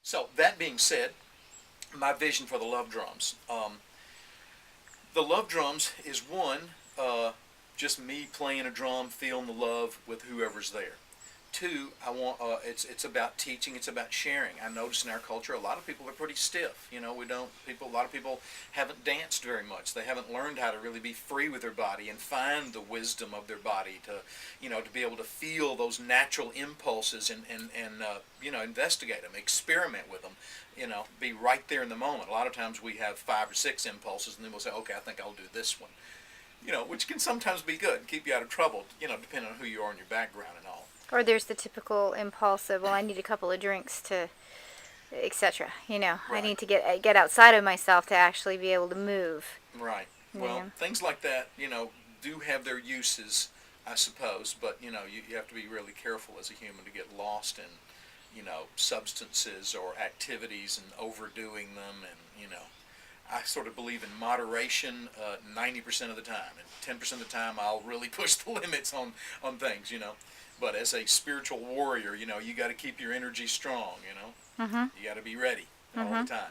So that being said, my vision for the love drums. The love drums is one, just me playing a drum, feeling the love with whoever's there. Two, I want it's about teaching. It's about sharing. I notice in our culture, a lot of people are pretty stiff. You know, we don't people. A lot of people haven't danced very much. They haven't learned how to really be free with their body and find the wisdom of their body to, to be able to feel those natural impulses and investigate them, experiment with them. Be right there in the moment. A lot of times we have 5 or 6 impulses, and then we'll say, okay, I think I'll do this one. Which can sometimes be good, keep you out of trouble. Depending on who you are and your background and all. Or there's the typical impulse of, well, I need a couple of drinks to, etc. I Right. need to get outside of myself to actually be able to move. Right. Well, Yeah. things like that, do have their uses, I suppose, but, you have to be really careful as a human to get lost in, substances or activities and overdoing them. And, I sort of believe in moderation 90% of the time. And 10% of the time, I'll really push the limits on things. But as a spiritual warrior, you got to. Your energy strong. Mhm. You got to be ready all the Mhm. time.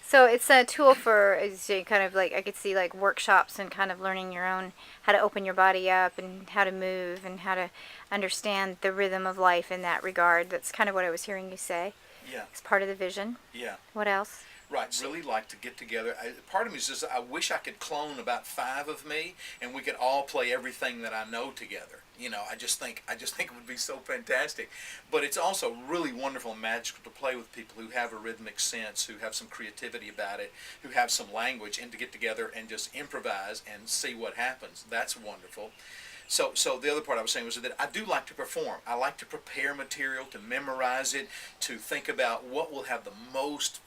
So it's a tool for kind of like, I could see like workshops and kind of learning your own, how to open your body up and how to move and how to understand the rhythm of life in that regard. That's kind of what I was hearing you say. Yeah. It's part of the vision. Yeah. What else? Right, really like to get together. Part of me is just I wish I could clone about 5 of me, and we could all play everything that I know together. I just think it would be so fantastic. But it's also really wonderful and magical to play with people who have a rhythmic sense, who have some creativity about it, who have some language, and to get together and just improvise and see what happens. That's wonderful. So the other part I was saying was that I do like to perform. I like to prepare material, to memorize it, to think about what will have the most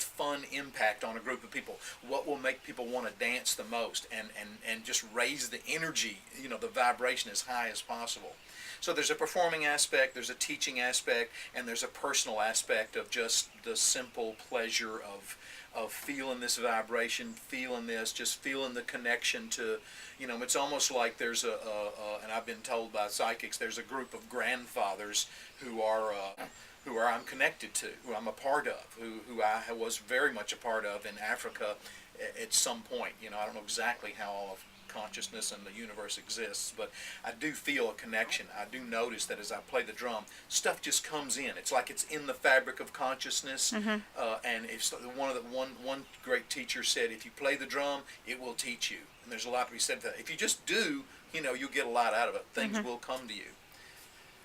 fun impact on a group of people. What will make people want to dance the most, and just raise the energy, the vibration as high as possible. So there's a performing aspect, there's a teaching aspect, and there's a personal aspect of just the simple pleasure of feeling this vibration, feeling this, just feeling the connection to, it's almost like there's and I've been told by psychics, there's a group of grandfathers who I'm connected to, who I'm a part of, who I was very much a part of in Africa at some point. I don't know exactly how all of consciousness and the universe exists, but I do feel a connection. I do notice that as I play the drum, stuff just comes in. It's like it's in the fabric of consciousness. Mhm. And if one great teacher said, if you play the drum, it will teach you. And there's a lot to be said for that. If you just do, you'll get a lot out of it. Things Mhm. will come to you.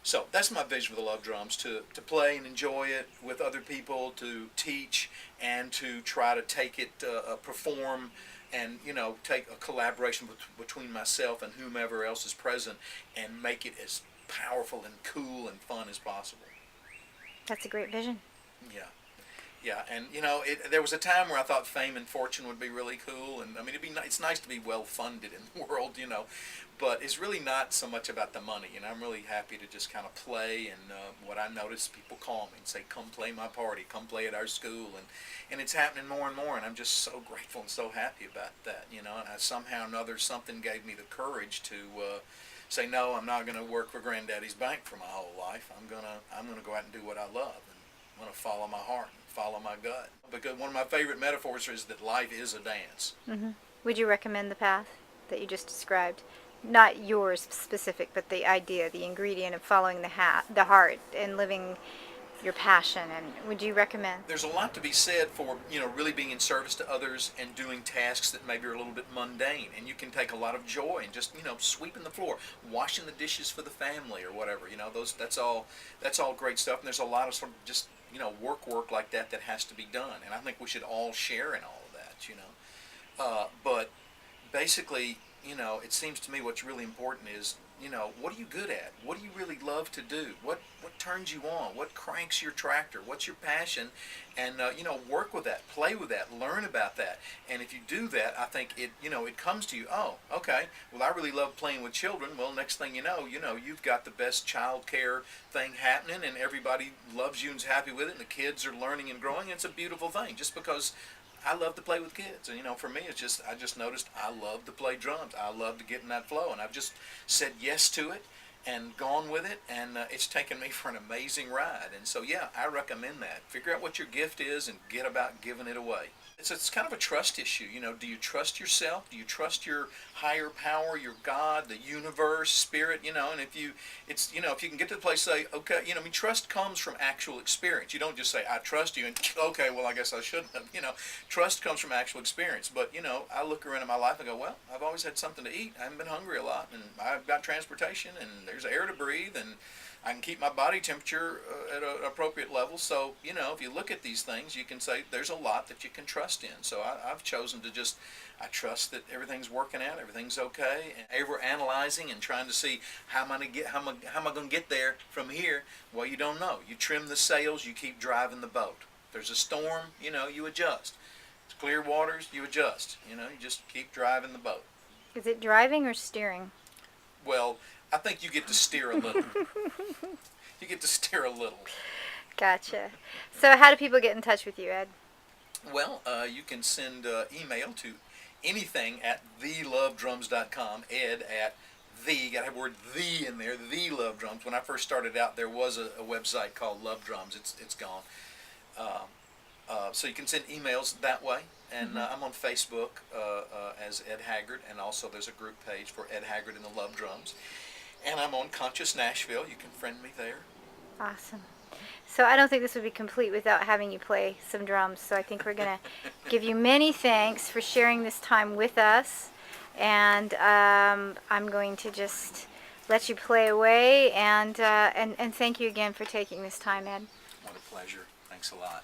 So that's my vision for the love drums, to play and enjoy it with other people, to teach, and to try to take it, perform, and take a collaboration between myself and whomever else is present, and make it as powerful and cool and fun as possible. That's a great vision. Yeah. Yeah, and there was a time where I thought fame and fortune would be really cool, and I mean, it's nice to be well funded in the world, but it's really not so much about the money. I'm really happy to just kind of play, and what I notice, people call me and say, "Come play my party, come play at our school," and it's happening more and more, and I'm just so grateful and so happy about that, And somehow or another, something gave me the courage to say, no, I'm not going to work for Granddaddy's bank for my whole life. I'm gonna go out and do what I love, and I'm gonna follow my heart, follow my gut. Because one of my favorite metaphors is that life is a dance. Mhm. Would you recommend the path that you just described? Not yours specific, but the idea, the ingredient of following the heart and living your passion. And would you recommend? There's a lot to be said for, really being in service to others and doing tasks that maybe are a little bit mundane. And you can take a lot of joy in just, sweeping the floor, washing the dishes for the family or whatever. That's all great stuff. And there's a lot of sort of just, work like that has to be done. And I think we should all share in all of that. But basically, it seems to me what's really important is, what are you good at? What do you really love to do? What turns you on? What cranks your tractor? What's your passion? And, work with that, play with that, learn about that. And if you do that, I think it comes to you, oh, okay, well, I really love playing with children. Well, next thing you know, you've got the best child care thing happening, and everybody loves you and's happy with it, and the kids are learning and growing. It's a beautiful thing, just because I love to play with kids. And, for me, I just noticed I love to play drums. I love to get in that flow. And I've just said yes to it. and gone with it, and it's taken me for an amazing ride. And so, yeah, I recommend that. Figure out what your gift is and get about giving it away. It's kind of a trust issue. Do you trust yourself? Do you trust your higher power, your God, the universe, spirit? And if you can get to the place, say, okay, trust comes from actual experience. You don't just say, I trust you, and okay, well, I guess I shouldn't have. Trust comes from actual experience. But I look around in my life and go, well, I've always had something to eat. I haven't been hungry a lot, and I've got transportation, and there's air to breathe, and I can keep my body temperature at an appropriate level. So, if you look at these things, you can say there's a lot that you can trust in. So I've chosen to I trust that everything's working out, everything's okay. And ever analyzing and trying to see how am I going to get there from here? Well, you don't know. You trim the sails, you keep driving the boat. There's a storm, you adjust. It's clear waters, you adjust. You just keep driving the boat. Is it driving or steering? Well, I think you get to steer a little. You get to steer a little. Gotcha. So how do people get in touch with you, Ed? Well, you can send email to anything at thelovedrums.com. Ed at you got to have the word the in there, the Love Drums. When I first started out, there was a website called Love Drums. It's gone. So you can send emails that way. And I'm on Facebook as Ed Haggard, and also there's a group page for Ed Haggard and the Love Drums. And I'm on Conscious Nashville. You can friend me there. Awesome. So I don't think this would be complete without having you play some drums. So I think we're going to give you many thanks for sharing this time with us. And I'm going to just let you play away. And thank you again for taking this time, Ed. What a pleasure. Thanks a lot.